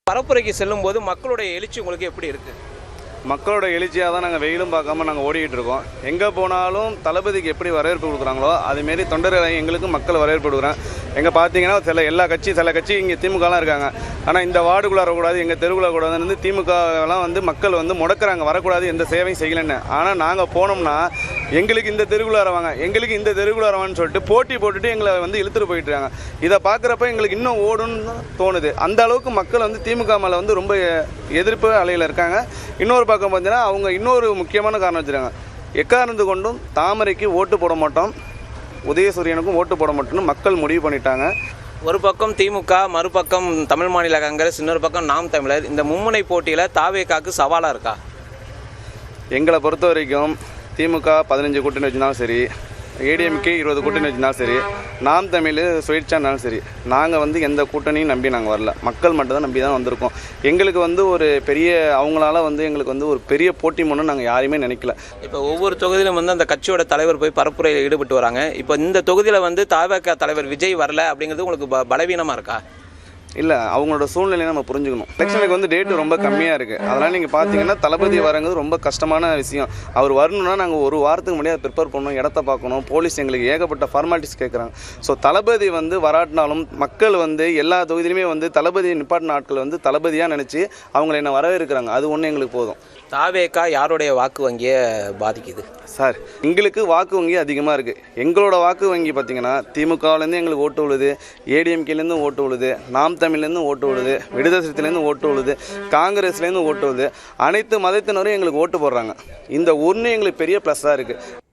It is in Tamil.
பரப்புரைக்கு செல்லும்போது மக்களுடைய எழுச்சி உங்களுக்கு எப்படி இருக்கு? மக்களோட எழுச்சியாக தான் நாங்கள் வெயிலும் பார்க்காம நாங்கள் ஓடிக்கிட்டு இருக்கோம். எங்கே போனாலும் தளபதிக்கு எப்படி வரவேற்பு கொடுக்குறாங்களோ அதுமாரி தொண்டர்கள் எங்களுக்கும் மக்கள் வரவேற்பு கொடுக்குறாங்க. எங்கே பார்த்தீங்கன்னா சில கட்சி இங்கே திமுகலாம் இருக்காங்க. ஆனால் இந்த வார்டுக்குள்ளே வரக்கூடாது, எங்கள் தெருவுக்குள்ள கூடாதுன்னு திமுகலாம் மக்கள் முடக்கிறாங்க, வரக்கூடாது, எந்த சேவையும் செய்யலைன்னு. ஆனால் நாங்கள் போனோம்னா எங்களுக்கு இந்த தெருவுக்குள்ள வரவாங்க, எங்களுக்கு இந்த தெருவுக்குள்ள வரவான்னு சொல்லிட்டு போட்டி போட்டுட்டு எங்களை இழுத்துட்டு போயிட்டு இருக்காங்க. இதை பார்க்குறப்ப எங்களுக்கு இன்னும் ஓடுன்னு தோணுது. அந்த அளவுக்கு மக்கள் திமுக மேலே ரொம்ப எதிர்ப்பு அலையில் இருக்காங்க. இன்னொரு பக்கம் பார்த்தீங்கன்னா அவங்க இன்னொரு முக்கியமான காரணம் வச்சுருக்காங்க. எக்காரணத்து கொண்டும் தாமரைக்கு ஓட்டு போட மாட்டோம், உதயசூரியனுக்கும் ஓட்டு போட மாட்டோம்னு மக்கள் முடிவு பண்ணிட்டாங்க. ஒரு பக்கம் திமுக, மறுபக்கம் தமிழ் மாநில காங்கிரஸ், இன்னொரு பக்கம் நாம் தமிழர். இந்த மும்முனை போட்டியில் தாவேகாக்கு சவாலாக இருக்கா? எங்களை பொறுத்த வரைக்கும் திமுக 15 கூட்டணி வச்சுருந்தாலும் சரி, ஏடிஎம்கே 20 கூட்டணி வச்சுருந்தாலும் சரி, நாம் தமிழ் சுயேட்சானாலும் சரி, நாங்கள் எந்த கூட்டணியும் நம்பி நாங்கள் வரல. மக்கள் மட்டும் தான் நம்பி தான் வந்திருக்கோம். எங்களுக்கு ஒரு பெரிய அவங்களால எங்களுக்கு ஒரு பெரிய போட்டி முன்னு நாங்கள் யாரையுமே நினைக்கல. இப்போ ஒவ்வொரு தொகுதியிலும் அந்த கட்சியோட தலைவர் போய் பரப்புரையில் ஈடுபட்டு வராங்க. இப்போ இந்த தொகுதியில் தாவேகா தலைவர் விஜய் வரல அப்படிங்கிறது உங்களுக்கு பலவீனமாக இருக்கா? இல்லை, அவங்களோட சூழ்நிலையை நம்ம புரிஞ்சுக்கணும். எலெக்ஷனுக்கு டேட்டு ரொம்ப கம்மியாக இருக்குது. அதனால் நீங்கள் பார்த்தீங்கன்னா தளபதி வரங்கிறது ரொம்ப கஷ்டமான விஷயம். அவர் வரணும்னா நாங்கள் ஒரு வாரத்துக்கு முன்னாடி அதை ப்ரிப்பேர் பண்ணணும், இடத்த பார்க்கணும், போலீஸ் எங்களுக்கு ஏகப்பட்ட ஃபார்மாலிட்டிஸ் கேட்குறாங்க. ஸோ தளபதி வராட்டினாலும் மக்கள் எல்லா தொகுதியிலுமே தளபதி நிப்பாட்டின ஆட்கள் தளபதியாக நினச்சி அவங்களை என்ன வரவேற்கிறாங்க. அது ஒன்று எங்களுக்கு போதும். தாவேகா யாருடைய வாக்கு வங்கியை பாதிக்குது சார்? எங்களுக்கு வாக்கு வங்கி அதிகமாக இருக்குது. எங்களோட வாக்கு வங்கி பார்த்திங்கன்னா திமுகவிலேருந்து எங்களுக்கு ஓட்டு விழுது, ஏடிஎம்கேலேருந்து ஓட்டு விழுது, நாம் தமிழ்லேருந்து ஓட்டு விழுது, விடுதலை சிறுத்தையிலேருந்து ஓட்டு விழுது, காங்கிரஸ்லேருந்து ஓட்டு விழுது. அனைத்து மதத்தினரும் எங்களுக்கு ஓட்டு போடுறாங்க. இந்த ஒன்று எங்களுக்கு பெரிய ப்ளஸ்ஸாக இருக்குது.